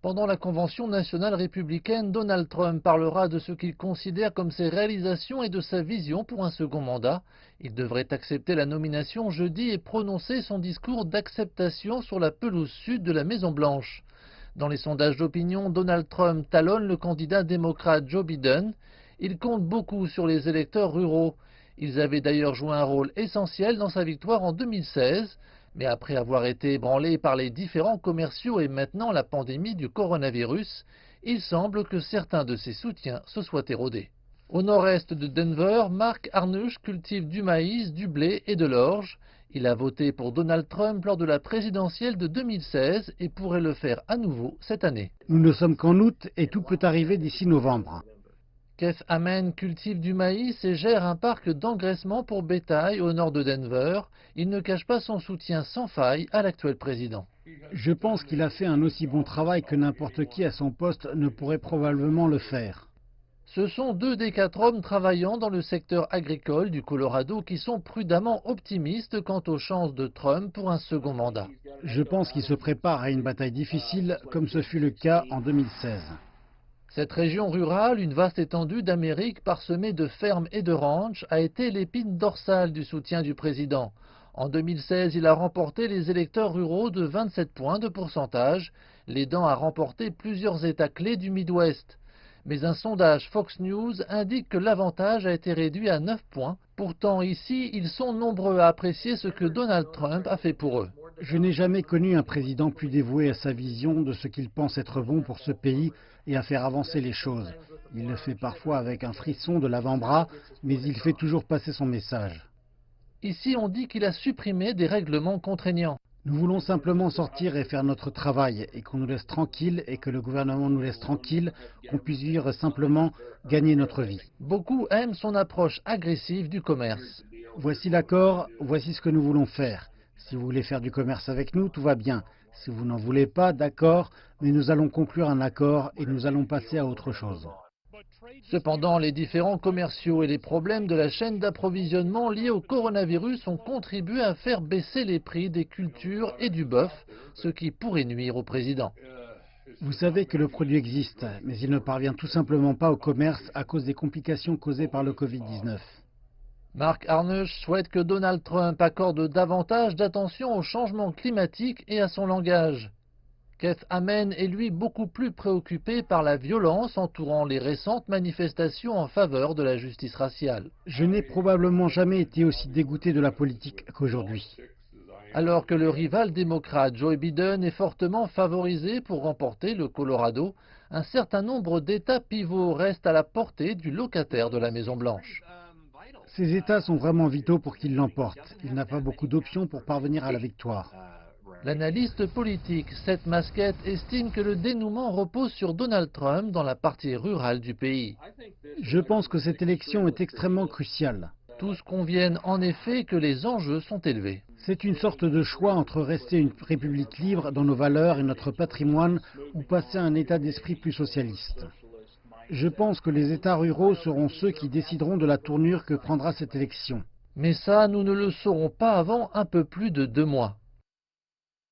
Pendant la convention nationale républicaine, Donald Trump parlera de ce qu'il considère comme ses réalisations et de sa vision pour un second mandat. Il devrait accepter la nomination jeudi et prononcer son discours d'acceptation sur la pelouse sud de la Maison-Blanche. Dans les sondages d'opinion, Donald Trump talonne le candidat démocrate Joe Biden. Il compte beaucoup sur les électeurs ruraux. Ils avaient d'ailleurs joué un rôle essentiel dans sa victoire en 2016. Mais après avoir été ébranlé par les différends commerciaux et maintenant la pandémie du coronavirus, il semble que certains de ses soutiens se soient érodés. Au nord-est de Denver, Mark Arnush cultive du maïs, du blé et de l'orge. Il a voté pour Donald Trump lors de la présidentielle de 2016 et pourrait le faire à nouveau cette année. Nous ne sommes qu'en août et tout peut arriver d'ici novembre. Keith Amen cultive du maïs et gère un parc d'engraissement pour bétail au nord de Denver. Il ne cache pas son soutien sans faille à l'actuel président. Je pense qu'il a fait un aussi bon travail que n'importe qui à son poste ne pourrait probablement le faire. Ce sont 2 des 4 hommes travaillant dans le secteur agricole du Colorado qui sont prudemment optimistes quant aux chances de Trump pour un second mandat. Je pense qu'il se prépare à une bataille difficile comme ce fut le cas en 2016. Cette région rurale, une vaste étendue d'Amérique parsemée de fermes et de ranchs, a été l'épine dorsale du soutien du président. En 2016, il a remporté les électeurs ruraux de 27 points de pourcentage, l'aidant à remporter plusieurs États clés du Midwest. Mais un sondage Fox News indique que l'avantage a été réduit à 9 points. Pourtant, ici, ils sont nombreux à apprécier ce que Donald Trump a fait pour eux. Je n'ai jamais connu un président plus dévoué à sa vision de ce qu'il pense être bon pour ce pays et à faire avancer les choses. Il le fait parfois avec un frisson de l'avant-bras, mais il fait toujours passer son message. Ici, on dit qu'il a supprimé des règlements contraignants. Nous voulons simplement sortir et faire notre travail, et qu'on nous laisse tranquille, et que le gouvernement nous laisse tranquille, qu'on puisse vivre simplement, gagner notre vie. Beaucoup aiment son approche agressive du commerce. Voici l'accord, voici ce que nous voulons faire. Si vous voulez faire du commerce avec nous, tout va bien. Si vous n'en voulez pas, d'accord, mais nous allons conclure un accord et nous allons passer à autre chose. Cependant, les différends commerciaux et les problèmes de la chaîne d'approvisionnement liés au coronavirus ont contribué à faire baisser les prix des cultures et du bœuf, ce qui pourrait nuire au président. Vous savez que le produit existe, mais il ne parvient tout simplement pas au commerce à cause des complications causées par le Covid-19. Mark Arnush souhaite que Donald Trump accorde davantage d'attention au changement climatique et à son langage. Keith Amen est lui beaucoup plus préoccupé par la violence entourant les récentes manifestations en faveur de la justice raciale. Je n'ai probablement jamais été aussi dégoûté de la politique qu'aujourd'hui. Alors que le rival démocrate Joe Biden est fortement favorisé pour remporter le Colorado, un certain nombre d'États pivots restent à la portée du locataire de la Maison-Blanche. Ces États sont vraiment vitaux pour qu'il l'emporte. Il n'a pas beaucoup d'options pour parvenir à la victoire. L'analyste politique Seth Masket estime que le dénouement repose sur Donald Trump dans la partie rurale du pays. Je pense que cette élection est extrêmement cruciale. Tous conviennent en effet que les enjeux sont élevés. C'est une sorte de choix entre rester une république libre dans nos valeurs et notre patrimoine ou passer à un état d'esprit plus socialiste. Je pense que les États ruraux seront ceux qui décideront de la tournure que prendra cette élection. Mais ça, nous ne le saurons pas avant un peu plus de 2 mois.